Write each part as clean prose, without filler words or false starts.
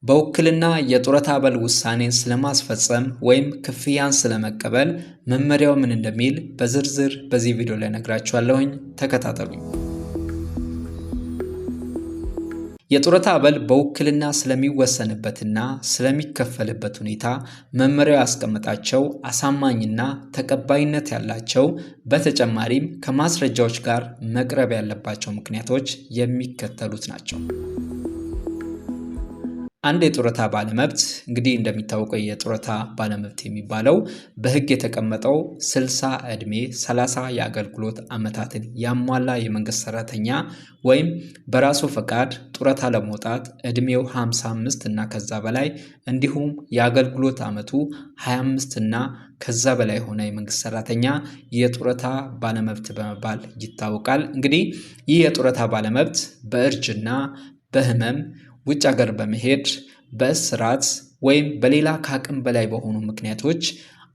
በውክልና የጡረታ አበል ውሳኔን ስለማስፈጸም ወይም ክፍያን ስለመቀበል መመሪያው ምን እንደሚል በዝርዝር በዚህ ቪዲዮ ላይ ነግራችኋለሁኝ። ተከታተሉኝ። የጡረታ አበል በውክልና ስለሚወሰንበትና ስለሚከፈልበት ሁኔታ መመሪያው ያስቀመጣቸው አሳማኝና ተቀባይነት ያላቸው በተጨማሪም ከማስረጃዎች ጋር መቅረብ ያለባቸው ምክንያቶች የሚከተሉት ናቸው። አንድ የጡረታ ባለመብት እንግዲህ እንደሚታወቀው የጡረታ ባለመብት የሚባለው በሕግ የተቀመጠው 60 ዕድሜ 30 የአገልግሎት ዓመታትን ያሟላ የመንግስት ሰራተኛ ወይም በራሱ ፈቃድ ጡረታ ለመውጣት ዕድሜው 55 እና ከዛ በላይ እንዲሁም የአገልግሎት ዓመቱ 25 እና ከዛ በላይ ሆነ የመንግስት ሰራተኛ የጡረታ ባለመብት በመባል ይታወቃል። እንግዲህ ይህ የጡረታ ባለመብት በእርጅና በህመም ውጭ ሀገር በመሄድ በእስራት ወይም በሌላ ከአቅም በላይ በሆኑ ምክንያቶች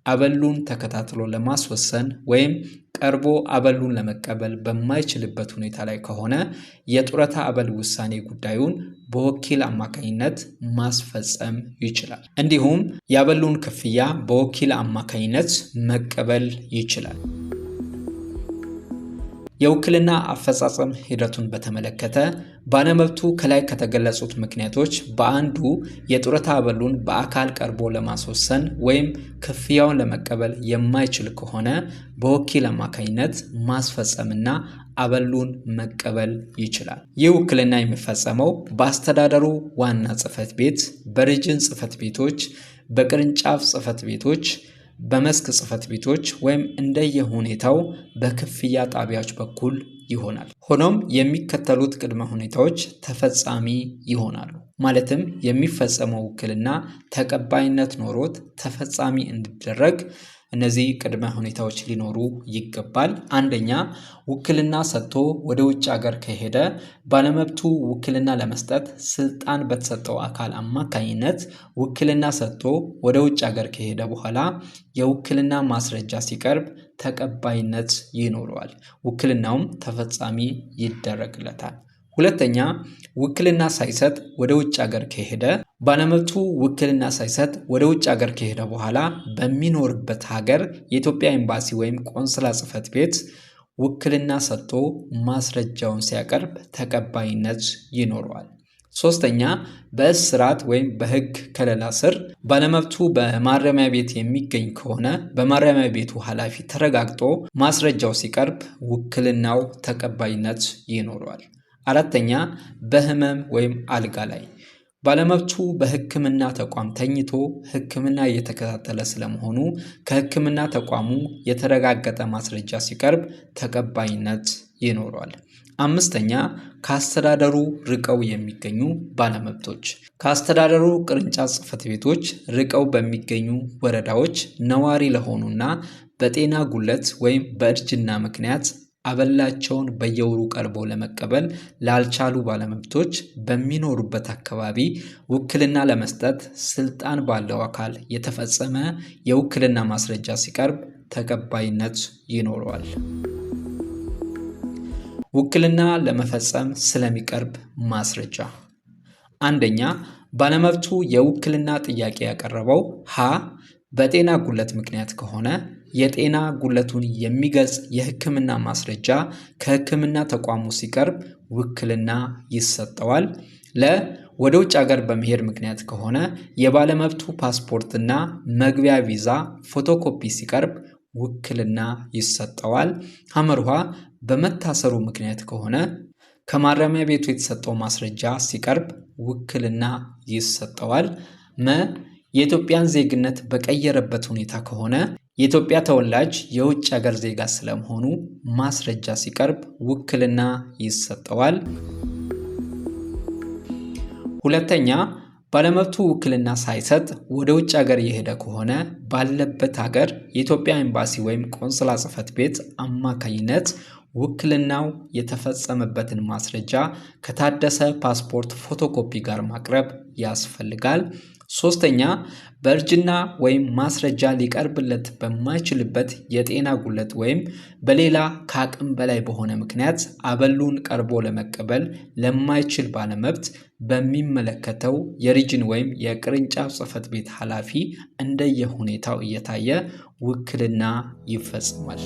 አበሉን ተከታትሎ ለማስወሰን ወይም ቀርቦ አበሉን ለመቀበል በማይችልበት ሁኔታ ላይ ከሆነ የጡረታ አበል ውሳኔ ጉዳዩን በወኪል አማካኝነት ማስፈጸም ይችላል። እንዲሁም የአበሉን ክፍያ በወኪል አማካኝነት መቀበል ይችላል። የውክልና አፈጻጸም ሂደቱን በተመለከተ ባለመብቱ ከላይ ከተገለጹት ምክንያቶች በአንዱ የጡረታ አበሉን በአካል ቀርቦ ለማስወሰን ወይም ክፍያውን ለመቀበል የማይችል ከሆነ በወኪል አማካኝነት ማስፈጸምና አበሉን መቀበል ይችላል። ይህ ውክልና የሚፈጸመው በአስተዳደሩ ዋና ጽሕፈት ቤት፣ በሪጅን ጽሕፈት ቤቶች፣ በቅርንጫፍ ጽሕፈት ቤቶች፣ በመስክ ጽሕፈት ቤቶች ወይም እንደየሁኔታው በክፍያ ጣቢያዎች በኩል ይሆናል። ሆኖም የሚከተሉት ቅድመ ሁኔታዎች ተፈጻሚ ይሆናሉ። ማለትም የሚፈጸመው ውክልና ተቀባይነት ኖሮት ተፈጻሚ እንዲደረግ እነዚህ ቅድመ ሁኔታዎች ሊኖሩ ይገባል። አንደኛ፣ ውክልና ሰጥቶ ወደ ውጭ ሀገር ከሄደ ባለመብቱ ውክልና ለመስጠት ስልጣን በተሰጠው አካል አማካኝነት ውክልና ሰጥቶ ወደ ውጭ ሀገር ከሄደ በኋላ የውክልና ማስረጃ ሲቀርብ ተቀባይነት ይኖረዋል። ውክልናውም ተፈጻሚ ይደረግለታል። ሁለተኛ፣ ውክልና ሳይሰጥ ወደ ውጭ ሀገር ከሄደ ባለመብቱ ውክልና ሳይሰጥ ወደ ውጭ ሀገር ከሄደ በኋላ በሚኖርበት ሀገር የኢትዮጵያ ኤምባሲ ወይም ቆንስላ ጽሕፈት ቤት ውክልና ሰጥቶ ማስረጃውን ሲያቀርብ ተቀባይነት ይኖረዋል። ሶስተኛ፣ በእስራት ወይም በሕግ ከለላ ስር ባለመብቱ በማረሚያ ቤት የሚገኝ ከሆነ በማረሚያ ቤቱ ኃላፊ ተረጋግጦ ማስረጃው ሲቀርብ ውክልናው ተቀባይነት ይኖረዋል። አራተኛ፣ በህመም ወይም አልጋ ላይ ባለመብቱ በሕክምና ተቋም ተኝቶ ሕክምና እየተከታተለ ስለመሆኑ ከሕክምና ተቋሙ የተረጋገጠ ማስረጃ ሲቀርብ ተቀባይነት ይኖረዋል። አምስተኛ፣ ከአስተዳደሩ ርቀው የሚገኙ ባለመብቶች ከአስተዳደሩ ቅርንጫፍ ጽሕፈት ቤቶች ርቀው በሚገኙ ወረዳዎች ነዋሪ ለሆኑና በጤና ጉለት ወይም በእርጅና ምክንያት አበላቸውን በየወሩ ቀርቦ ለመቀበል ላልቻሉ ባለመብቶች በሚኖሩበት አካባቢ ውክልና ለመስጠት ስልጣን ባለው አካል የተፈጸመ የውክልና ማስረጃ ሲቀርብ ተቀባይነት ይኖረዋል። ውክልና ለመፈጸም ስለሚቀርብ ማስረጃ፣ አንደኛ፣ ባለመብቱ የውክልና ጥያቄ ያቀረበው ሀ በጤና ጉለት ምክንያት ከሆነ የጤና ጉለቱን የሚገልጽ የሕክምና ማስረጃ ከሕክምና ተቋሙ ሲቀርብ ውክልና ይሰጠዋል። ለ ወደ ውጭ ሀገር በመሄድ ምክንያት ከሆነ የባለመብቱ ፓስፖርትና መግቢያ ቪዛ ፎቶኮፒ ሲቀርብ ውክልና ይሰጠዋል። ሐመርሃ በመታሰሩ ምክንያት ከሆነ ከማረሚያ ቤቱ የተሰጠው ማስረጃ ሲቀርብ ውክልና ይሰጠዋል። መ የኢትዮጵያን ዜግነት በቀየረበት ሁኔታ ከሆነ የኢትዮጵያ ተወላጅ የውጭ ሀገር ዜጋ ስለመሆኑ ማስረጃ ሲቀርብ ውክልና ይሰጠዋል። ሁለተኛ፣ ባለመብቱ ውክልና ሳይሰጥ ወደ ውጭ ሀገር የሄደ ከሆነ ባለበት ሀገር የኢትዮጵያ ኤምባሲ ወይም ቆንስላ ጽሕፈት ቤት አማካኝነት ውክልናው የተፈጸመበትን ማስረጃ ከታደሰ ፓስፖርት ፎቶኮፒ ጋር ማቅረብ ያስፈልጋል። ሶስተኛ በእርጅና ወይም ማስረጃ ሊቀርብለት በማይችልበት የጤና ጉድለት ወይም በሌላ ከአቅም በላይ በሆነ ምክንያት አበሉን ቀርቦ ለመቀበል ለማይችል ባለመብት በሚመለከተው የሪጅን ወይም የቅርንጫፍ ጽሕፈት ቤት ኃላፊ እንደየሁኔታው እየታየ ውክልና ይፈጽማል።